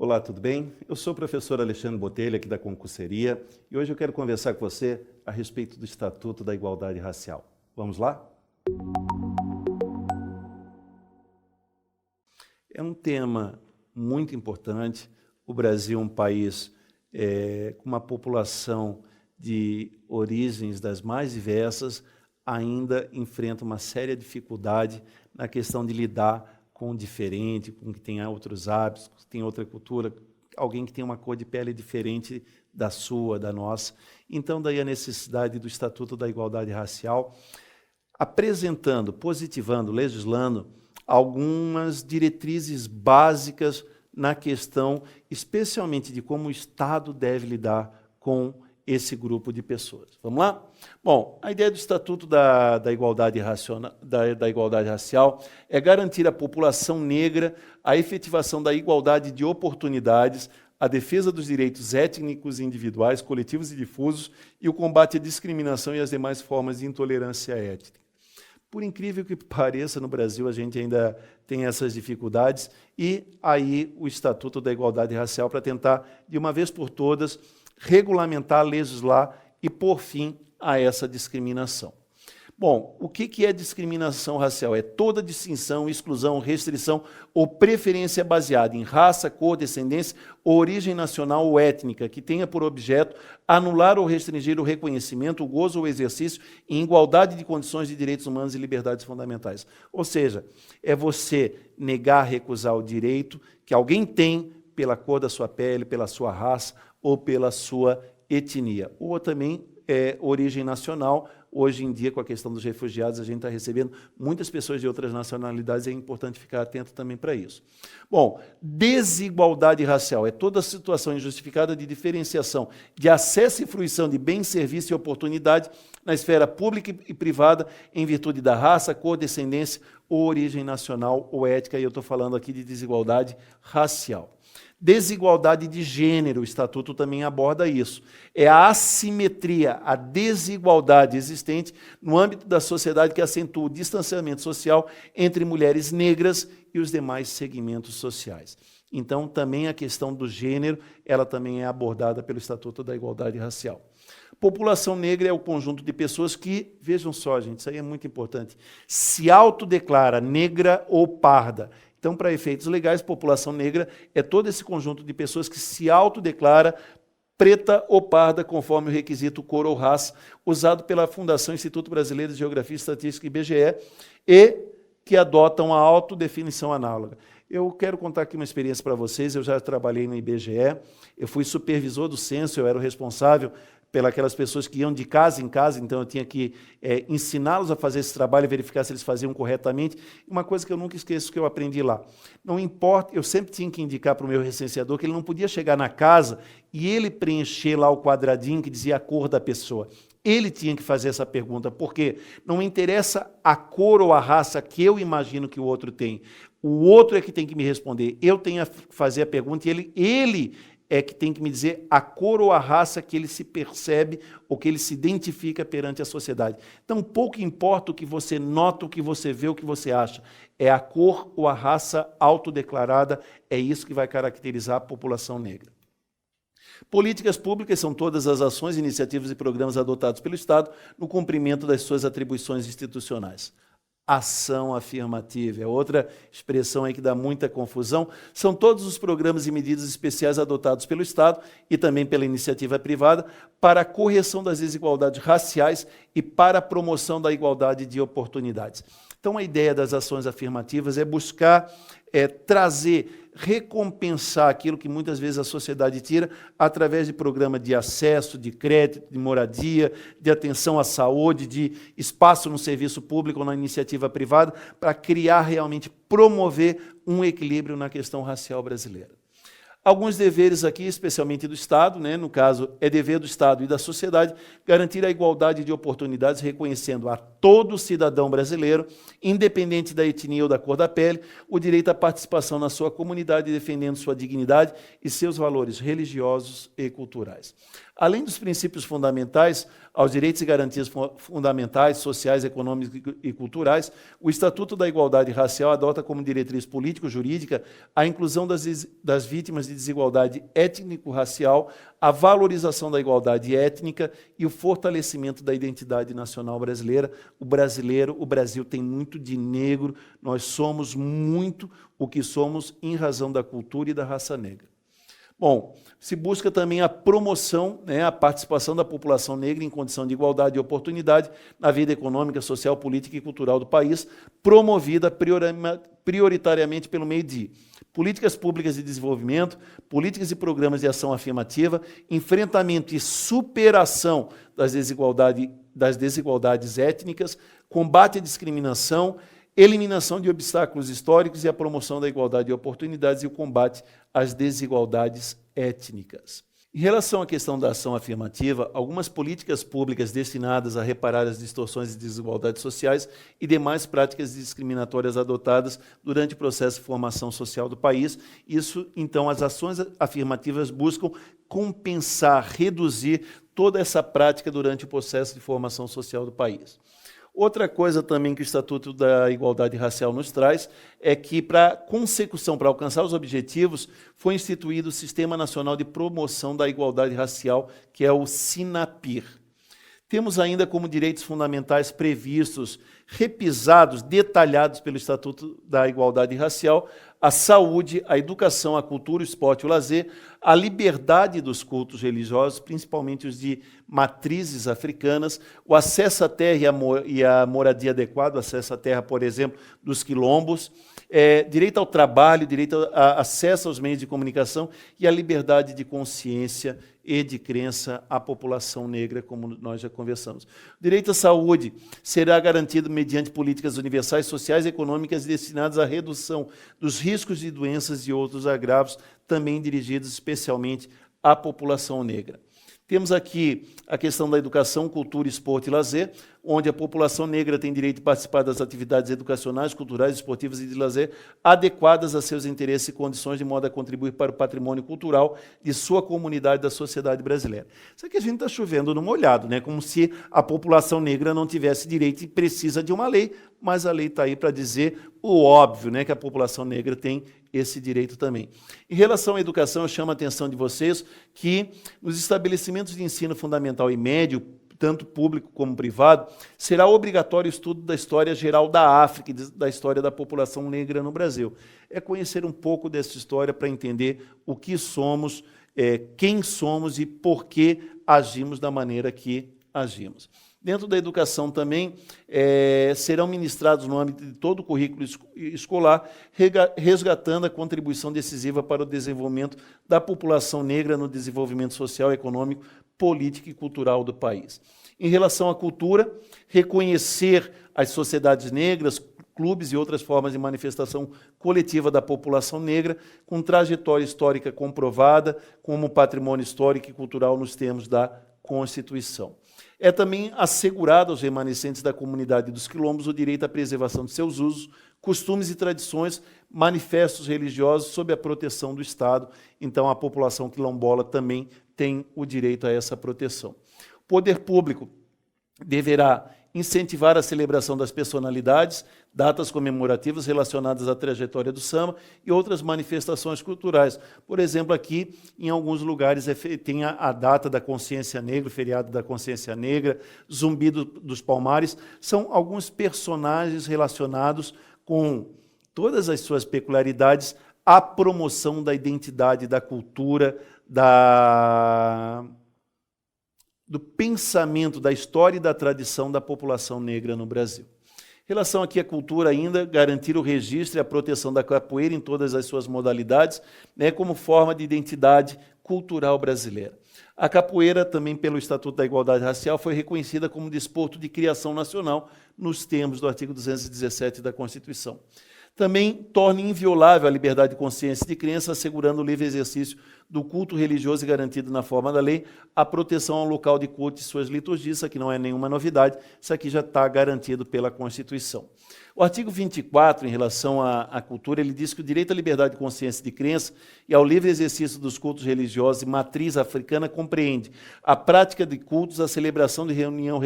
Olá, tudo bem? Eu sou o professor Alexandre Botelho, aqui da Concurseria, e hoje eu quero conversar com você a respeito do Estatuto da Igualdade Racial. Vamos lá? É um tema muito importante. O Brasil é um país com uma população de origens das mais diversas, ainda enfrenta uma séria dificuldade na questão de lidar com o diferente, com que tem outros hábitos, que tem outra cultura, alguém que tem uma cor de pele diferente da sua, da nossa. Então, daí a necessidade do Estatuto da Igualdade Racial, apresentando, positivando, legislando algumas diretrizes básicas na questão, especialmente de como o Estado deve lidar com esse grupo de pessoas. Vamos lá? Bom, a ideia do Estatuto da Igualdade Racial é garantir à população negra a efetivação da igualdade de oportunidades, a defesa dos direitos étnicos e individuais, coletivos e difusos e o combate à discriminação e às demais formas de intolerância étnica. Por incrível que pareça, no Brasil a gente ainda tem essas dificuldades e aí o Estatuto da Igualdade Racial para tentar, de uma vez por todas, regulamentar, legislar e pôr fim a essa discriminação. Bom, o que é discriminação racial? É toda distinção, exclusão, restrição ou preferência baseada em raça, cor, descendência, origem nacional ou étnica, que tenha por objeto anular ou restringir o reconhecimento, o gozo ou exercício em igualdade de condições de direitos humanos e liberdades fundamentais. Ou seja, é você negar, recusar o direito que alguém tem pela cor da sua pele, pela sua raça ou pela sua etnia. Ou também origem nacional. Hoje em dia, com a questão dos refugiados, a gente está recebendo muitas pessoas de outras nacionalidades e é importante ficar atento também para isso. Bom, desigualdade racial é toda situação injustificada de diferenciação de acesso e fruição de bens, serviços e oportunidade na esfera pública e privada em virtude da raça, cor, descendência ou origem nacional ou étnica, e eu estou falando aqui de desigualdade racial. Desigualdade de gênero, o Estatuto também aborda isso. É a assimetria, a desigualdade existente no âmbito da sociedade que acentua o distanciamento social entre mulheres negras e os demais segmentos sociais. Então, também a questão do gênero, ela também é abordada pelo Estatuto da Igualdade Racial. População negra é o conjunto de pessoas que, vejam só, gente, isso aí é muito importante, se autodeclara negra ou parda. Então, para efeitos legais, população negra é todo esse conjunto de pessoas que se autodeclara preta ou parda, conforme o requisito cor ou raça, usado pela Fundação Instituto Brasileiro de Geografia e Estatística, IBGE, e que adotam a autodefinição análoga. Eu quero contar aqui uma experiência para vocês. Eu já trabalhei no IBGE, eu fui supervisor do censo, eu era o responsável pelas pessoas que iam de casa em casa, então eu tinha que ensiná-los a fazer esse trabalho e verificar se eles faziam corretamente. Uma coisa que eu nunca esqueço que eu aprendi lá. Não importa, eu sempre tinha que indicar para o meu recenseador que ele não podia chegar na casa e ele preencher lá o quadradinho que dizia a cor da pessoa. Ele tinha que fazer essa pergunta, porque não me interessa a cor ou a raça que eu imagino que o outro tem. O outro é que tem que me responder. Eu tenho que fazer a pergunta e ele é que tem que me dizer a cor ou a raça que ele se percebe ou que ele se identifica perante a sociedade. Então, pouco importa o que você nota, o que você vê, o que você acha. É a cor ou a raça autodeclarada, é isso que vai caracterizar a população negra. Políticas públicas são todas as ações, iniciativas e programas adotados pelo Estado no cumprimento das suas atribuições institucionais. Ação afirmativa é outra expressão aí que dá muita confusão. São todos os programas e medidas especiais adotados pelo Estado e também pela iniciativa privada para a correção das desigualdades raciais e para a promoção da igualdade de oportunidades. Então, a ideia das ações afirmativas é buscar trazer, recompensar aquilo que muitas vezes a sociedade tira através de programa de acesso, de crédito, de moradia, de atenção à saúde, de espaço no serviço público ou na iniciativa privada, para criar realmente, promover um equilíbrio na questão racial brasileira. Alguns deveres aqui, especialmente do Estado, no caso, é dever do Estado e da sociedade, garantir a igualdade de oportunidades, reconhecendo a todo cidadão brasileiro, independente da etnia ou da cor da pele, o direito à participação na sua comunidade, defendendo sua dignidade e seus valores religiosos e culturais. Além dos princípios fundamentais, aos direitos e garantias fundamentais, sociais, econômicos e culturais, o Estatuto da Igualdade Racial adota como diretriz político-jurídica a inclusão das vítimas de desigualdade étnico-racial, a valorização da igualdade étnica e o fortalecimento da identidade nacional brasileira. O Brasil tem muito de negro, nós somos muito o que somos em razão da cultura e da raça negra. Bom, se busca também a promoção, a participação da população negra em condição de igualdade e oportunidade na vida econômica, social, política e cultural do país, promovida prioritariamente pelo meio de políticas públicas de desenvolvimento, políticas e programas de ação afirmativa, enfrentamento e superação das desigualdades étnicas, combate à discriminação, eliminação de obstáculos históricos e a promoção da igualdade de oportunidades e o combate às desigualdades étnicas. Em relação à questão da ação afirmativa, algumas políticas públicas destinadas a reparar as distorções e desigualdades sociais e demais práticas discriminatórias adotadas durante o processo de formação social do país. Isso, então, as ações afirmativas buscam compensar, reduzir toda essa prática durante o processo de formação social do país. Outra coisa também que o Estatuto da Igualdade Racial nos traz é que, para consecução, para alcançar os objetivos, foi instituído o Sistema Nacional de Promoção da Igualdade Racial, que é o SINAPIR. Temos ainda como direitos fundamentais previstos, repisados, detalhados pelo Estatuto da Igualdade Racial, a saúde, a educação, a cultura, o esporte e o lazer, a liberdade dos cultos religiosos, principalmente os de matrizes africanas, o acesso à terra e a moradia adequada, o acesso à terra, por exemplo, dos quilombos, direito ao trabalho, direito a acesso aos meios de comunicação e a liberdade de consciência e de crença à população negra, como nós já conversamos. O direito à saúde será garantido mediante políticas universais, sociais e econômicas destinadas à redução dos riscos de doenças e outros agravos, também dirigidos especialmente à população negra. Temos aqui a questão da educação, cultura, esporte e lazer, onde a população negra tem direito de participar das atividades educacionais, culturais, esportivas e de lazer adequadas a seus interesses e condições, de modo a contribuir para o patrimônio cultural de sua comunidade e da sociedade brasileira. Isso aqui a gente está chovendo no molhado, como se a população negra não tivesse direito e precisa de uma lei, mas a lei está aí para dizer o óbvio, que a população negra tem esse direito também. Em relação à educação, eu chamo a atenção de vocês que nos estabelecimentos de ensino fundamental e médio, tanto público como privado, será obrigatório o estudo da história geral da África e da história da população negra no Brasil. É conhecer um pouco dessa história para entender o que somos, quem somos e por que agimos da maneira que agimos. Dentro da educação também serão ministrados no âmbito de todo o currículo escolar, resgatando a contribuição decisiva para o desenvolvimento da população negra no desenvolvimento social, econômico, político e cultural do país. Em relação à cultura, reconhecer as sociedades negras, clubes e outras formas de manifestação coletiva da população negra, com trajetória histórica comprovada, como patrimônio histórico e cultural nos termos da Constituição. É também assegurado aos remanescentes da comunidade dos quilombos o direito à preservação de seus usos, costumes e tradições, manifestos religiosos sob a proteção do Estado. Então, a população quilombola também tem o direito a essa proteção. O poder público deverá incentivar a celebração das personalidades, datas comemorativas relacionadas à trajetória do samba e outras manifestações culturais. Por exemplo, aqui, em alguns lugares, tem a data da Consciência Negra, o feriado da Consciência Negra, Zumbi dos Palmares, são alguns personagens relacionados com todas as suas peculiaridades à promoção da identidade, da cultura, do pensamento, da história e da tradição da população negra no Brasil. Em relação aqui à cultura ainda, garantir o registro e a proteção da capoeira em todas as suas modalidades, como forma de identidade cultural brasileira. A capoeira, também pelo Estatuto da Igualdade Racial, foi reconhecida como desporto de criação nacional nos termos do artigo 217 da Constituição. Também torna inviolável a liberdade de consciência e de crença, assegurando o livre exercício do culto religioso e garantido na forma da lei, a proteção ao local de culto e suas liturgias. Isso aqui não é nenhuma novidade, isso aqui já está garantido pela Constituição. O artigo 24, em relação à cultura, ele diz que o direito à liberdade de consciência e de crença e ao livre exercício dos cultos religiosos e matriz africana compreende a prática de cultos, a celebração de reunião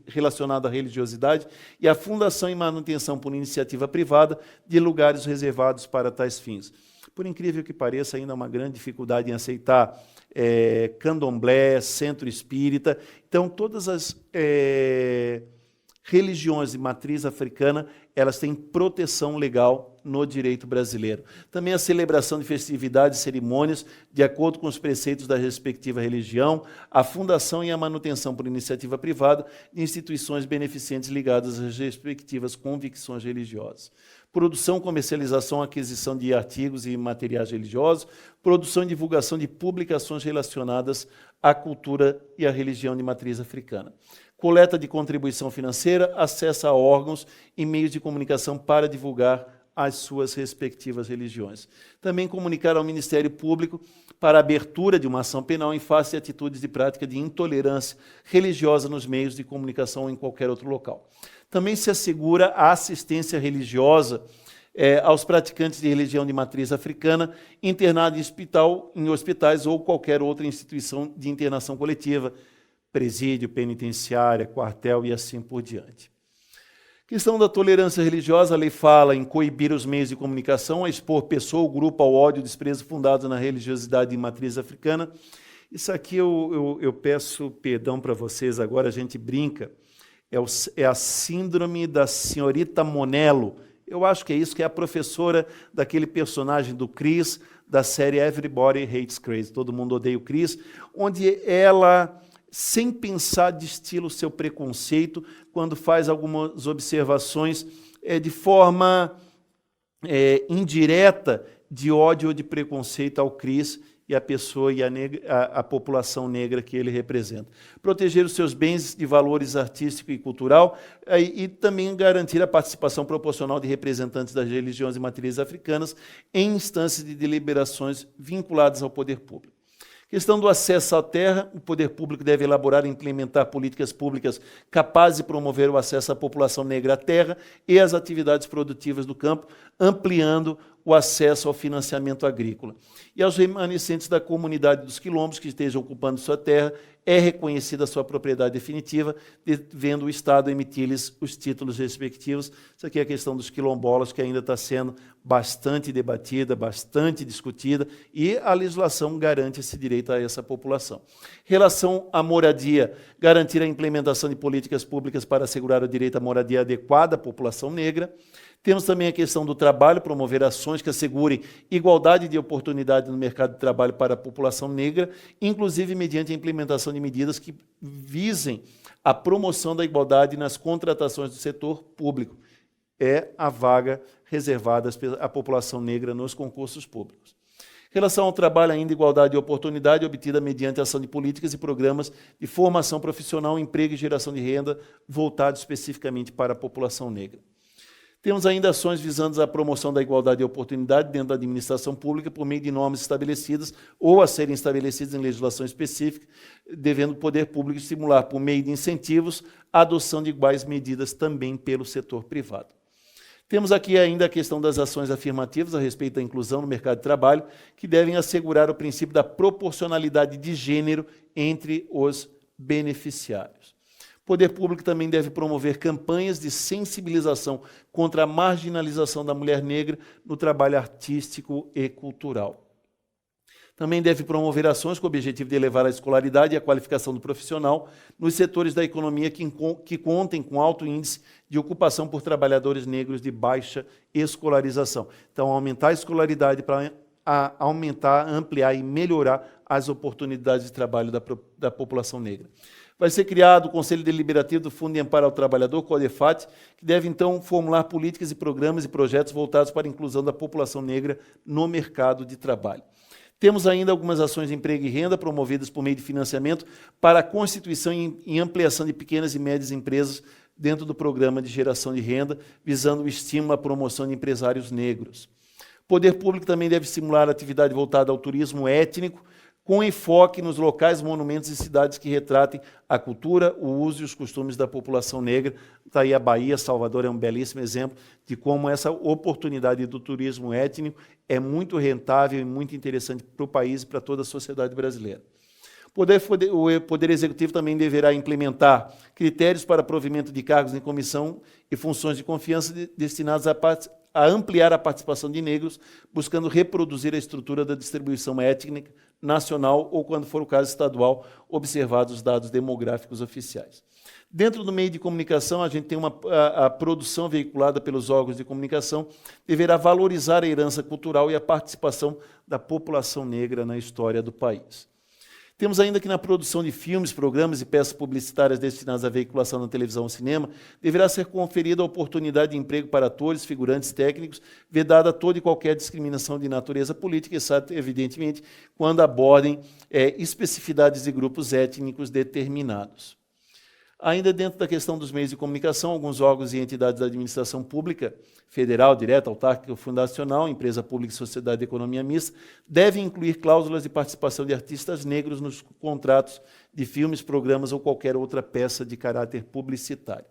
relacionada à religiosidade e a fundação e manutenção por iniciativa privada de lugares reservados para tais fins. Por incrível que pareça, ainda há uma grande dificuldade em aceitar candomblé, centro espírita. Então, todas as religiões de matriz africana, elas têm proteção legal no direito brasileiro. Também a celebração de festividades e cerimônias de acordo com os preceitos da respectiva religião, a fundação e a manutenção por iniciativa privada de instituições beneficentes ligadas às respectivas convicções religiosas. Produção, comercialização, aquisição de artigos e materiais religiosos, produção e divulgação de publicações relacionadas à cultura e à religião de matriz africana. Coleta de contribuição financeira, acesso a órgãos e meios de comunicação para divulgar as suas respectivas religiões. Também comunicar ao Ministério Público para a abertura de uma ação penal em face de atitudes de prática de intolerância religiosa nos meios de comunicação ou em qualquer outro local. Também se assegura a assistência religiosa aos praticantes de religião de matriz africana internados em hospitais ou qualquer outra instituição de internação coletiva, presídio, penitenciária, quartel e assim por diante. Questão da tolerância religiosa, a lei fala em coibir os meios de comunicação a expor pessoa ou grupo ao ódio e desprezo fundados na religiosidade de matriz africana. Isso aqui eu peço perdão para vocês, agora a gente brinca, é a síndrome da senhorita Monello. Eu acho que é isso, que é a professora daquele personagem do Chris, da série Everybody Hates Chris, Todo Mundo Odeia o Chris, onde ela, sem pensar, destila o seu preconceito quando faz algumas observações de forma indireta de ódio ou de preconceito ao Chris e a pessoa e a população negra que ele representa. Proteger os seus bens de valores artístico e cultural e também garantir a participação proporcional de representantes das religiões e matrizes africanas em instâncias de deliberações vinculadas ao poder público. Questão do acesso à terra, o poder público deve elaborar e implementar políticas públicas capazes de promover o acesso à população negra à terra e às atividades produtivas do campo, ampliando o acesso ao financiamento agrícola. E aos remanescentes da comunidade dos quilombos que estejam ocupando sua terra, é reconhecida a sua propriedade definitiva, devendo o Estado emitir-lhes os títulos respectivos. Isso aqui é a questão dos quilombolas, que ainda está sendo bastante debatida, bastante discutida, e a legislação garante esse direito a essa população. Relação à moradia, garantir a implementação de políticas públicas para assegurar o direito à moradia adequada à população negra. Temos também a questão do trabalho, promover ações que assegurem igualdade de oportunidade no mercado de trabalho para a população negra, inclusive mediante a implementação de medidas que visem a promoção da igualdade nas contratações do setor público. É a vaga reservada à população negra nos concursos públicos. Em relação ao trabalho, ainda igualdade de oportunidade obtida mediante a ação de políticas e programas de formação profissional, emprego e geração de renda voltados especificamente para a população negra. Temos ainda ações visando a promoção da igualdade de oportunidade dentro da administração pública por meio de normas estabelecidas ou a serem estabelecidas em legislação específica, devendo o poder público estimular, por meio de incentivos, a adoção de iguais medidas também pelo setor privado. Temos aqui ainda a questão das ações afirmativas a respeito da inclusão no mercado de trabalho, que devem assegurar o princípio da proporcionalidade de gênero entre os beneficiários. O poder público também deve promover campanhas de sensibilização contra a marginalização da mulher negra no trabalho artístico e cultural. Também deve promover ações com o objetivo de elevar a escolaridade e a qualificação do profissional nos setores da economia que contem com alto índice de ocupação por trabalhadores negros de baixa escolarização. Então, aumentar a escolaridade para aumentar, ampliar e melhorar as oportunidades de trabalho da população negra. Vai ser criado o Conselho Deliberativo do Fundo de Amparo ao Trabalhador, CODEFAT, que deve, então, formular políticas e programas e projetos voltados para a inclusão da população negra no mercado de trabalho. Temos ainda algumas ações de emprego e renda promovidas por meio de financiamento para a constituição e ampliação de pequenas e médias empresas dentro do programa de geração de renda, visando o estímulo à promoção de empresários negros. O poder público também deve estimular a atividade voltada ao turismo étnico, com enfoque nos locais, monumentos e cidades que retratem a cultura, o uso e os costumes da população negra. Está aí a Bahia, Salvador é um belíssimo exemplo de como essa oportunidade do turismo étnico é muito rentável e muito interessante para o país e para toda a sociedade brasileira. O Poder Executivo também deverá implementar critérios para provimento de cargos em comissão e funções de confiança destinados a ampliar a participação de negros, buscando reproduzir a estrutura da distribuição étnica nacional ou, quando for o caso estadual, observados os dados demográficos oficiais. Dentro do meio de comunicação, a gente tem a produção veiculada pelos órgãos de comunicação deverá valorizar a herança cultural e a participação da população negra na história do país. Temos ainda que na produção de filmes, programas e peças publicitárias destinadas à veiculação na televisão ou cinema, deverá ser conferida a oportunidade de emprego para atores, figurantes técnicos, vedada toda e qualquer discriminação de natureza política, exceto, evidentemente, quando abordem especificidades de grupos étnicos determinados. Ainda dentro da questão dos meios de comunicação, alguns órgãos e entidades da administração pública, federal, direta, autárquica ou fundacional, empresa pública e sociedade de economia mista, devem incluir cláusulas de participação de artistas negros nos contratos de filmes, programas ou qualquer outra peça de caráter publicitário.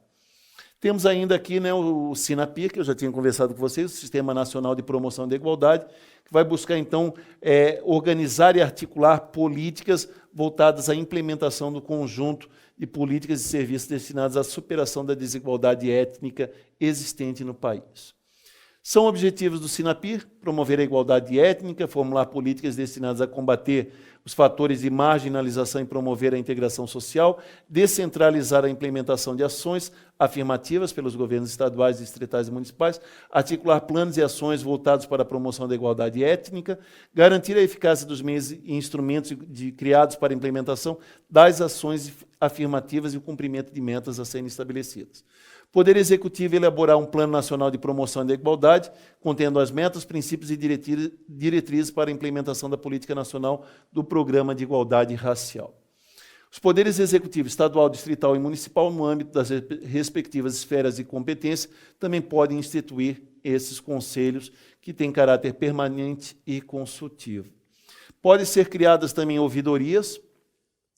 Temos ainda aqui, né, o SINAPIR, que eu já tinha conversado com vocês, o Sistema Nacional de Promoção da Igualdade, que vai buscar, então, organizar e articular políticas voltadas à implementação do conjunto de políticas e serviços destinados à superação da desigualdade étnica existente no país. São objetivos do SINAPIR promover a igualdade étnica, formular políticas destinadas a combater os fatores de marginalização e promover a integração social, descentralizar a implementação de ações afirmativas pelos governos estaduais, distritais e municipais, articular planos e ações voltados para a promoção da igualdade étnica, garantir a eficácia dos meios e instrumentos criados para a implementação das ações afirmativas e o cumprimento de metas a serem estabelecidas. Poder Executivo elaborar um Plano Nacional de Promoção da Igualdade, contendo as metas, princípios e diretrizes para a implementação da Política Nacional do Programa de Igualdade Racial. Os poderes executivo, estadual, distrital e municipal, no âmbito das respectivas esferas de competência, também podem instituir esses conselhos que têm caráter permanente e consultivo. Podem ser criadas também ouvidorias,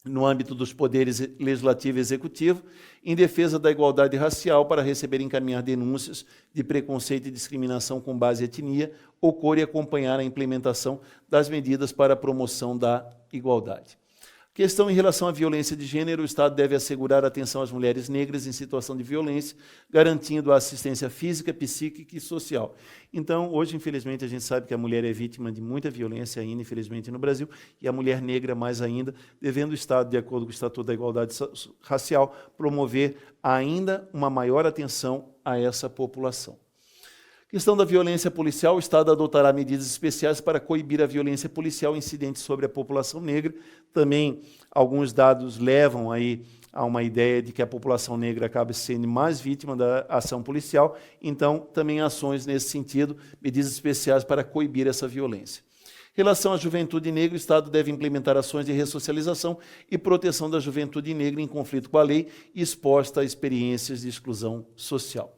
no âmbito dos poderes legislativo e executivo, em defesa da igualdade racial para receber e encaminhar denúncias de preconceito e discriminação com base em etnia, ocorre acompanhar a implementação das medidas para a promoção da igualdade. Questão em relação à violência de gênero, o Estado deve assegurar atenção às mulheres negras em situação de violência, garantindo a assistência física, psíquica e social. Então, hoje, infelizmente, a gente sabe que a mulher é vítima de muita violência ainda, infelizmente, no Brasil, e a mulher negra mais ainda, devendo o Estado, de acordo com o Estatuto da Igualdade Racial, promover ainda uma maior atenção a essa população. Questão da violência policial, o Estado adotará medidas especiais para coibir a violência policial incidente sobre a população negra. Também alguns dados levam aí a uma ideia de que a população negra acaba sendo mais vítima da ação policial, então também ações nesse sentido, medidas especiais para coibir essa violência. Em relação à juventude negra, o Estado deve implementar ações de ressocialização e proteção da juventude negra em conflito com a lei e exposta a experiências de exclusão social.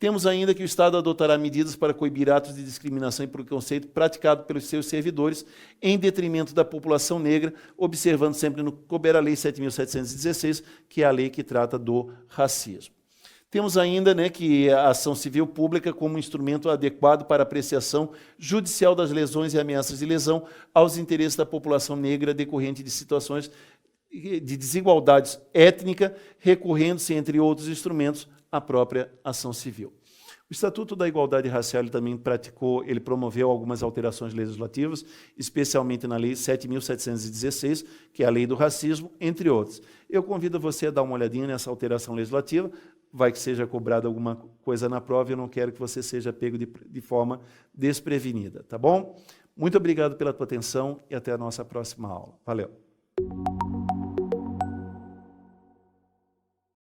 Temos ainda que o Estado adotará medidas para coibir atos de discriminação e preconceito praticados pelos seus servidores em detrimento da população negra, observando sempre no couber a Lei 7.716, que é a lei que trata do racismo. Temos ainda, né, que a ação civil pública como instrumento adequado para apreciação judicial das lesões e ameaças de lesão aos interesses da população negra decorrente de situações de desigualdade étnica, recorrendo-se, entre outros instrumentos, a própria ação civil. O Estatuto da Igualdade Racial também ele promoveu algumas alterações legislativas, especialmente na Lei 7.716, que é a Lei do Racismo, entre outros. Eu convido você a dar uma olhadinha nessa alteração legislativa, vai que seja cobrada alguma coisa na prova, e eu não quero que você seja pego de forma desprevenida, tá bom? Muito obrigado pela tua atenção e até a nossa próxima aula. Valeu!